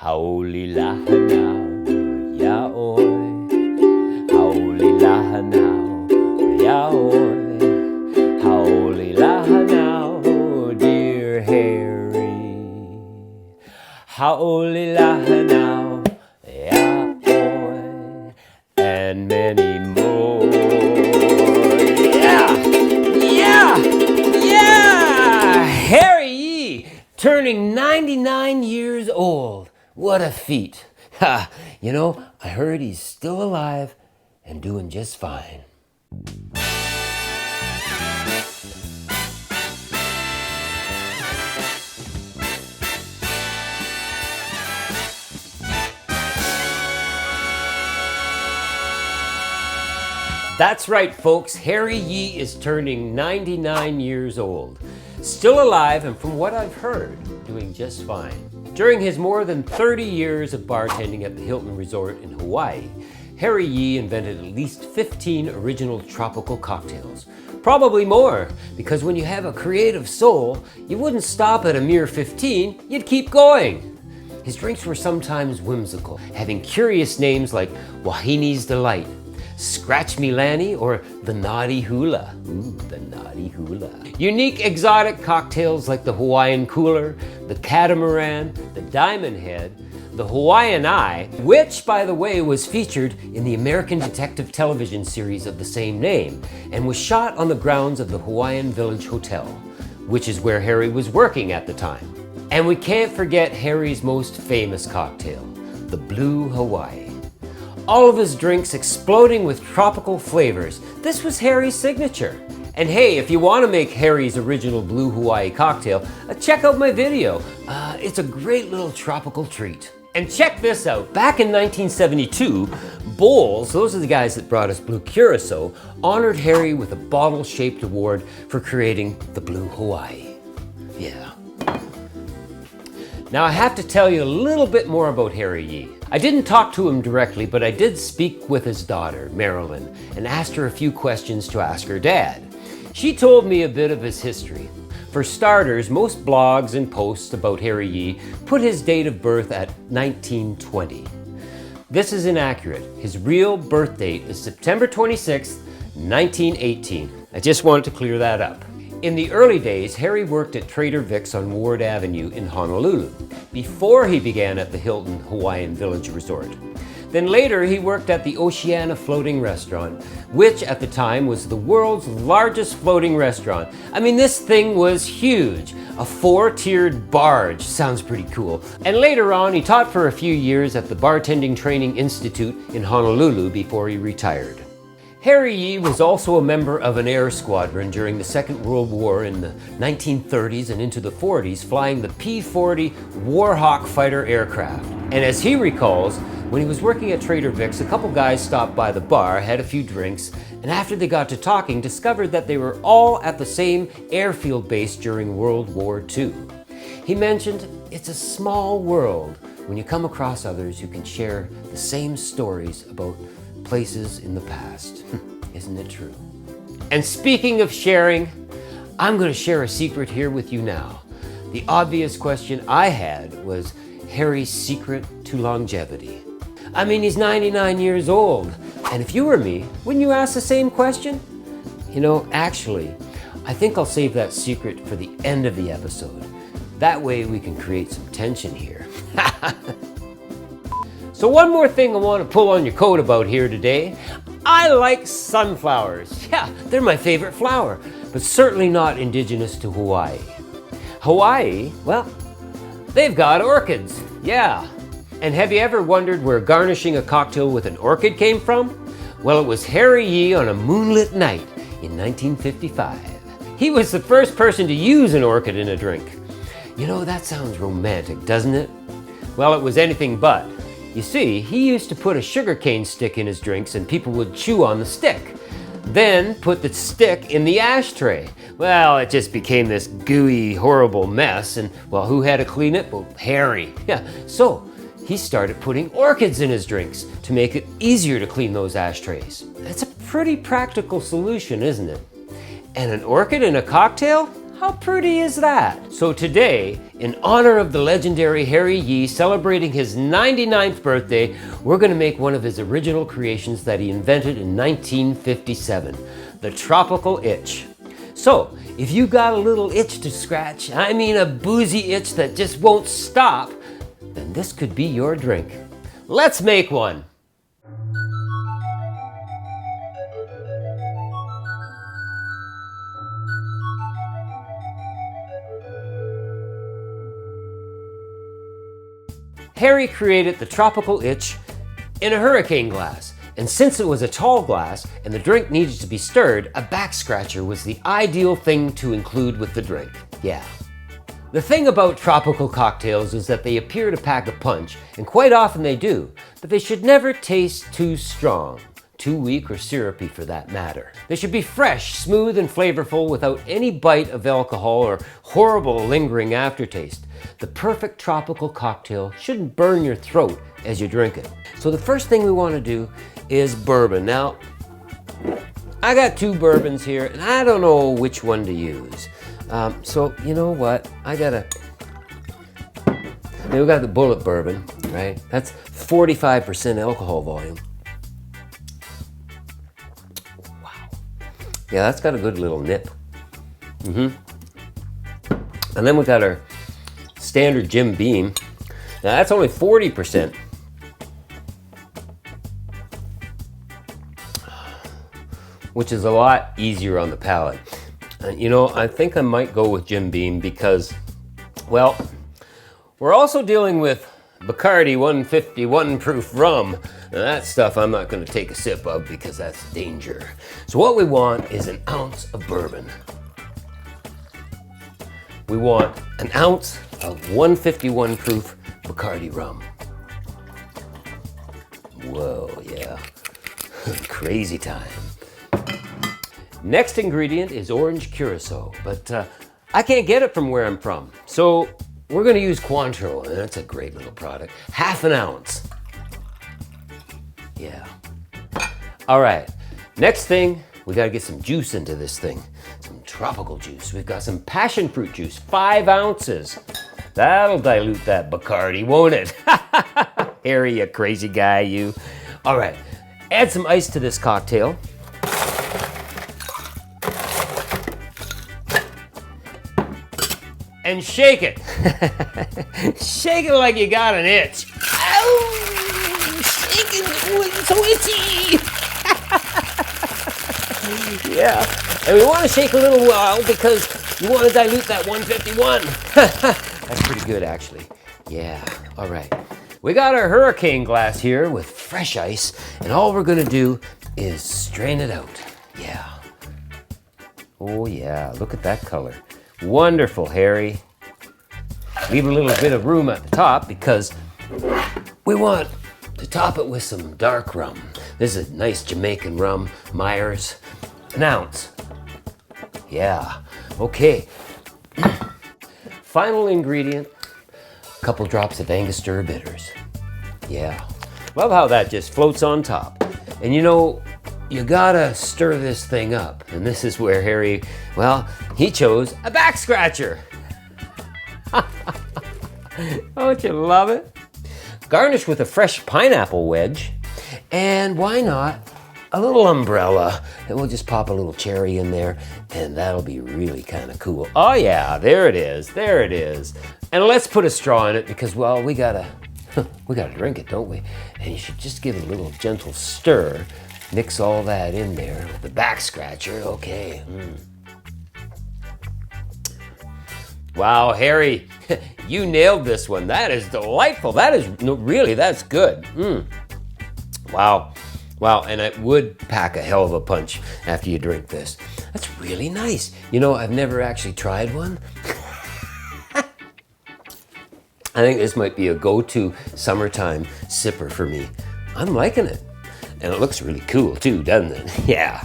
Haulilaha now, yaoi. Haulilaha now, yaoi. Haulilaha now, dear Harry. Haulilaha now, yaoi. And many more. Yeah! Harry Yee, turning 99 years old. What a feat. Ha! You know, I heard he's still alive and doing just fine. That's right, folks. Harry Yee is turning 99 years old. Still alive, and from what I've heard, doing just fine. During his more than 30 years of bartending at the Hilton Resort in Hawaii, Harry Yee invented at least 15 original tropical cocktails. Probably more, because when you have a creative soul, you wouldn't stop at a mere 15, you'd keep going. His drinks were sometimes whimsical, having curious names like Wahini's Delight, Scratch Me Lanny, or the Naughty Hula. Ooh, the Naughty Hula. Unique exotic cocktails like the Hawaiian Cooler, the Catamaran, the Diamond Head, the Hawaiian Eye, which, by the way, was featured in the American detective television series of the same name, and was shot on the grounds of the Hawaiian Village Hotel, which is where Harry was working at the time. And we can't forget Harry's most famous cocktail, the Blue Hawaii. All of his drinks exploding with tropical flavors. This was Harry's signature. And hey, if you want to make Harry's original Blue Hawaii cocktail, check out my video. It's a great little tropical treat. And check this out. Back in 1972, Bowls, those are the guys that brought us Blue Curacao, honored Harry with a bottle-shaped award for creating the Blue Hawaii. Yeah. Now I have to tell you a little bit more about Harry Yee. I didn't talk to him directly, but I did speak with his daughter, Marilyn, and asked her a few questions to ask her dad. She told me a bit of his history. For starters, most blogs and posts about Harry Yee put his date of birth at 1920. This is inaccurate. His real birth date is September 26, 1918. I just wanted to clear that up. In the early days, Harry worked at Trader Vic's on Ward Avenue in Honolulu, before he began at the Hilton Hawaiian Village Resort. Then later, he worked at the Oceana Floating Restaurant, which at the time was the world's largest floating restaurant. I mean, this thing was huge. A 4-tiered barge. Sounds pretty cool. And later on, he taught for a few years at the Bartending Training Institute in Honolulu before he retired. Harry Yee was also a member of an air squadron during the Second World War in the 1930s and into the 40s, flying the P-40 Warhawk fighter aircraft. And as he recalls, when he was working at Trader Vic's, a couple guys stopped by the bar, had a few drinks, and after they got to talking, discovered that they were all at the same airfield base during World War II. He mentioned, it's a small world when you come across others who can share the same stories about places in the past. Isn't it true? And speaking of sharing, I'm going to share a secret here with you now. The obvious question I had was Harry's secret to longevity. I mean, he's 99 years old. And if you were me, wouldn't you ask the same question? You know, actually, I think I'll save that secret for the end of the episode. That way we can create some tension here. So one more thing I want to pull on your coat about here today. I like sunflowers. Yeah, they're my favorite flower, but certainly not indigenous to Hawaii. Hawaii, well, they've got orchids, yeah. And have you ever wondered where garnishing a cocktail with an orchid came from? Well, it was Harry Yee on a moonlit night in 1955. He was the first person to use an orchid in a drink. You know, that sounds romantic, doesn't it? Well, it was anything but. You see, he used to put a sugarcane stick in his drinks and people would chew on the stick. Then put the stick in the ashtray. Well, it just became this gooey, horrible mess, and well, who had to clean it? Well, Harry. Yeah, so he started putting orchids in his drinks to make it easier to clean those ashtrays. That's a pretty practical solution, isn't it? And an orchid in a cocktail? How pretty is that? So today, in honor of the legendary Harry Yee celebrating his 99th birthday, we're gonna make one of his original creations that he invented in 1957, the tropical itch. So, if you got a little itch to scratch, I mean a boozy itch that just won't stop, then this could be your drink. Let's make one. Harry created the tropical itch in a hurricane glass. And since it was a tall glass and the drink needed to be stirred, a backscratcher was the ideal thing to include with the drink. Yeah. The thing about tropical cocktails is that they appear to pack a punch, and quite often they do, but they should never taste too strong, too weak or syrupy for that matter. They should be fresh, smooth, and flavorful without any bite of alcohol or horrible lingering aftertaste. The perfect tropical cocktail shouldn't burn your throat as you drink it. So the first thing we want to do is bourbon. Now, I got 2 bourbons here, and I don't know which one to use. So you know what? We got the Bullet bourbon, right? That's 45% alcohol volume. Wow. Yeah, that's got a good little nip. And then we got our standard Jim Beam. Now that's only 40%. Which is a lot easier on the palate. You know, I think I might go with Jim Beam because, well, we're also dealing with Bacardi 151 proof rum. Now that stuff I'm not gonna take a sip of because that's danger. So what we want is an ounce of bourbon. We want an ounce of 151 proof Bacardi rum. Whoa, yeah. Crazy time. Next ingredient is orange curacao, but I can't get it from where I'm from. So we're gonna use Cointreau, and that's a great little product. Half an ounce. Yeah. All right, next thing, we gotta get some juice into this thing. Some tropical juice. We've got some passion fruit juice, 5 ounces. That'll dilute that Bacardi, won't it? Harry, you crazy guy, you. All right, add some ice to this cocktail. And shake it. Shake it like you got an itch. Ow! Shake it, it's so itchy. Yeah, and we want to shake a little while because we want to dilute that 151. That's pretty good, actually. Yeah, all right. We got our hurricane glass here with fresh ice, and all we're gonna do is strain it out. Yeah. Oh yeah, look at that color. Wonderful, Harry. Leave a little bit of room at the top because we want to top it with some dark rum. This is nice Jamaican rum, Myers. An ounce. Yeah, okay. Final ingredient, a couple drops of Angostura bitters. Yeah, love how that just floats on top. And you know, you gotta stir this thing up. And this is where Harry, well, he chose a backscratcher. Don't you love it? Garnish with a fresh pineapple wedge. And why not a little umbrella? And we'll just pop a little cherry in there and that'll be really kind of cool. Oh yeah, there it is, there it is. And let's put a straw in it because, well, we gotta drink it, don't we? And you should just give it a little gentle stir. Mix all that in there with the backscratcher, okay. Wow, Harry, you nailed this one. That is delightful. That is, no, really, that's good. Wow, wow, and it would pack a hell of a punch after you drink this. That's really nice. You know, I've never actually tried one. I think this might be a go-to summertime sipper for me. I'm liking it. And it looks really cool too, doesn't it? Yeah.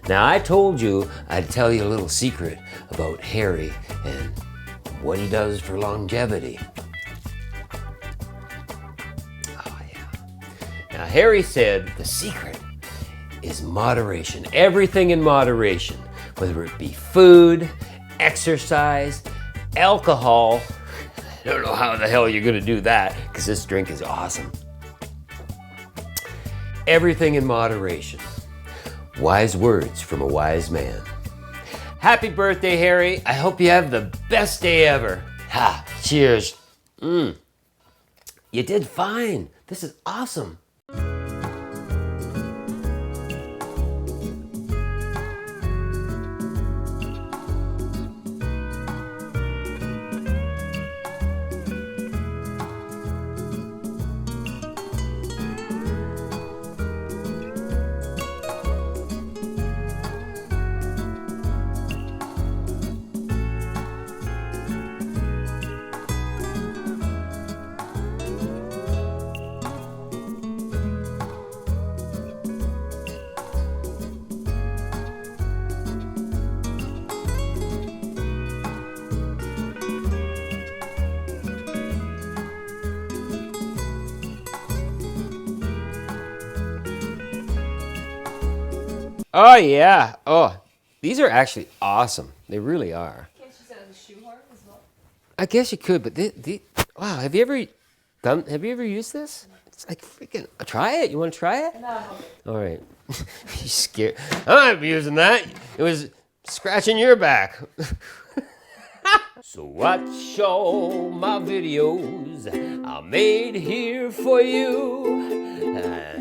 Now I told you I'd tell you a little secret about Harry and what he does for longevity. Oh yeah. Now Harry said the secret is moderation. Everything in moderation, whether it be food, exercise, alcohol. I don't know how the hell you're gonna do that, because this drink is awesome. Everything in moderation. Wise words from a wise man. Happy birthday, Harry. I hope you have the best day ever. Ha, cheers. You did fine. This is awesome. Oh yeah. Oh, these are actually awesome. They really are. Can't you set as a shoehorn as well? I guess you could, but wow, have you ever used this? It's like freaking, try it. You want to try it? No. All right. You scared. I'm not using that. It was scratching your back. So watch all my videos I made here for you.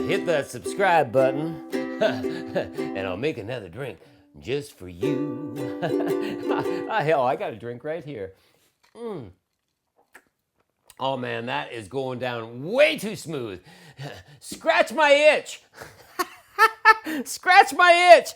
Hit that subscribe button and I'll make another drink just for you. Hell, I got a drink right here. Oh man, that is going down way too smooth. Scratch my itch. Scratch my itch.